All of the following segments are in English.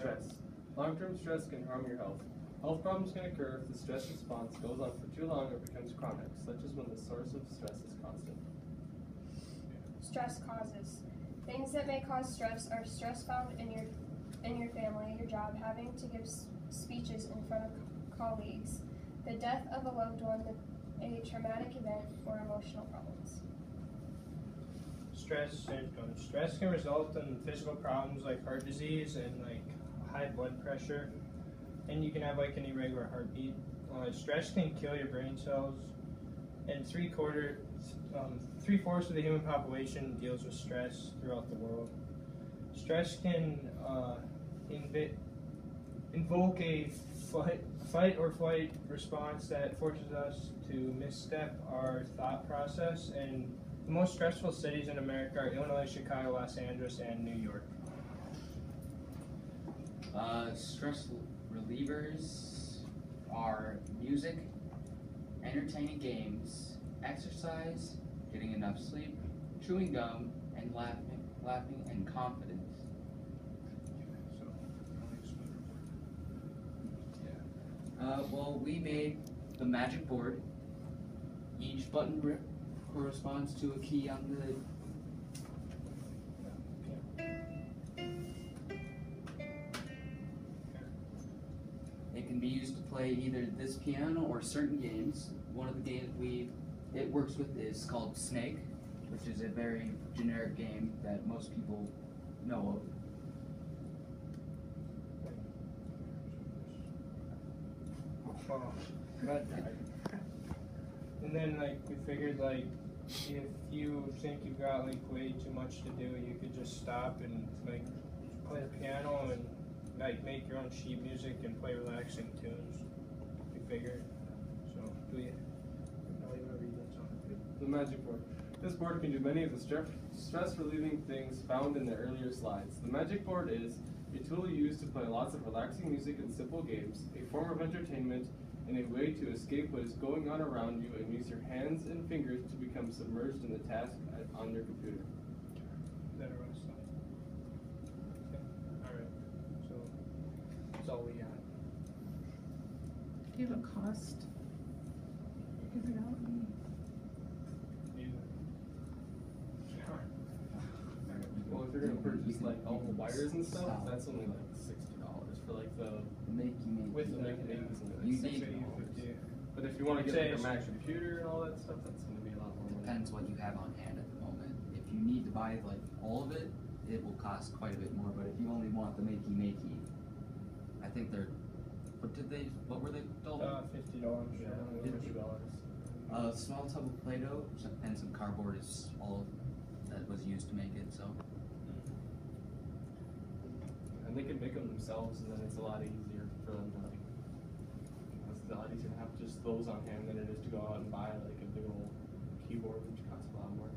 Stress. Long-term stress can harm your health. Health problems can occur if the stress response goes on for too long or becomes chronic, such as when the source of stress is constant. Stress causes. Things that may cause stress are stress found in your family, your job, having to give speeches in front of colleagues, the death of a loved one, a traumatic event, or emotional problems. Stress symptoms. Stress can result in physical problems like heart disease and like high blood pressure, and you can have like an irregular heartbeat. Stress can kill your brain cells, and three-fourths of the human population deals with stress throughout the world. Stress can invoke a fight or flight response that forces us to misstep our thought process, and the most stressful cities in America are Illinois, Chicago, Los Angeles, and New York. Stress relievers are music, entertaining games, exercise, getting enough sleep, chewing gum, and laughing, and confidence. Well, we made the magic board. Each button corresponds to a key on the. It can be used to play either this piano or certain games. One of the games it works with is called Snake, which is a very generic game that most people know of. And then like we figured like if you think you've got like way too much to do, you could just stop and like play the piano and like make your own sheet music and play relaxing tunes. We figured. So do you? The magic board. This board can do many of the stress-relieving things found in the earlier slides. The magic board is a tool used to play lots of relaxing music and simple games, a form of entertainment, and a way to escape what is going on around you and use your hands and fingers to become submerged in the task on your computer. Is that our last slide? Okay. Alright. So that's all we got. Do you have a cost? Is it out? Well, if you're gonna purchase like all the wires and stuff, that's only like $60 for like the with the mechanisms and everything. But if you want to get like a Mac computer and all that stuff, that's gonna be a lot more money. Depends what you have on hand at the moment. If you need to buy like all of it, it will cost quite a bit more. But if you only want the makey, I think they're. What were they called? $50. Yeah, $50. Small tub of Play-Doh and some cardboard is all that was used to make it. So. And they can make them themselves, and then it's a lot easier for them to like. It's a lot easier to have just those on hand than it is to go out and buy like a big old keyboard, which costs a lot more.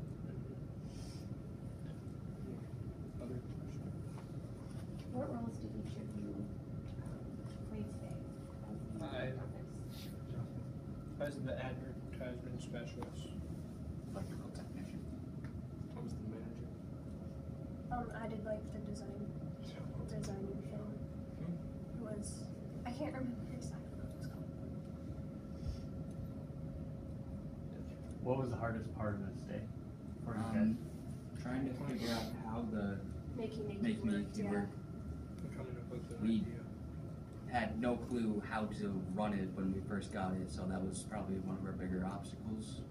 Other questions? What roles did each of you play today? As the advertisement specialist. Electrical technician. I was the manager. I did like the designing thing. It was, I can't remember exactly what it was called. What was the hardest part of this day for you guys? Trying to figure out how the Making make me worked, yeah. work. Coming up with an We idea. had no clue how to run it when we first got it, so that was probably one of our bigger obstacles.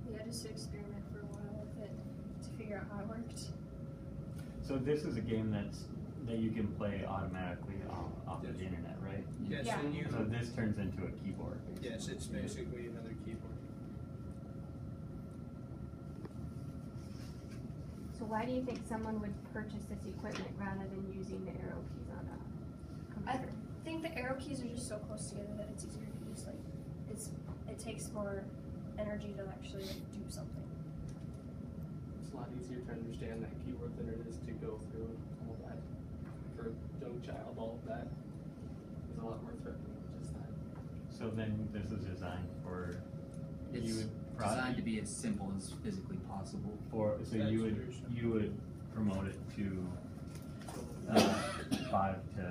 We had just to experiment for a while with it to figure out how it worked. So this is a game that you can play automatically off of the internet, right? Yes, Yeah. and you. So this turns into a keyboard. Yes, it's basically another keyboard. So why do you think someone would purchase this equipment rather than using the arrow keys on a computer? I think the arrow keys are just so close together that it's easier to use. Like, it takes more energy to actually like, do something. It's a lot easier to understand that keyboard than it is to go through all that. For a young child, all of that is a lot more threatening than just that. So then this is designed for It's designed to be as simple as physically possible. so you would promote it to 5 to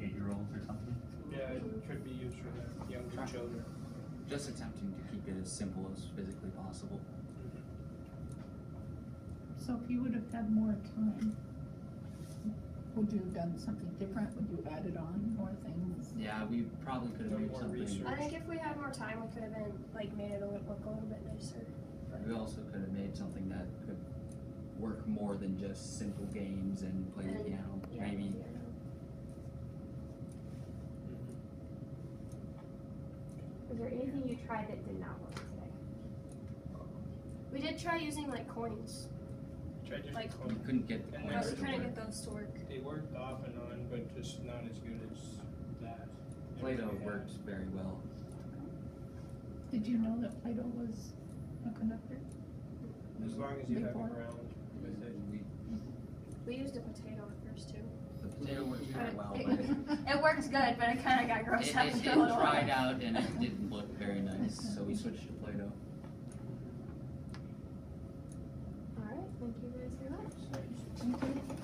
8-year-olds or something. Yeah, it could be used for the younger children. Just attempting to keep it as simple as physically possible. So if you would have had more time, would you have done something different? Would you have added on more things? Yeah, we probably could have Done made more something. research. I think if we had more time, we could have been like made it look a little bit nicer. We also could have made something that could work more than just simple games and play the piano. Yeah, Maybe yeah. Was there anything you tried that did not work today? We did try using like coins. Tried using Like- you coins. couldn't get the And But coins we to couldn't work. get those to work. They worked off and on, but just not as good as that. Play-Doh Everything worked had- very well. Did you know that Play-Doh was a conductor? As long as you have Before. a ground with it. We used a potato at first too. The potato worked very well, It- but it, It worked good, but it kind of got gross it, after it a little dried while. out and it didn't look very nice, so we switched to Play-Doh. Alright, thank you guys very much. Thank you.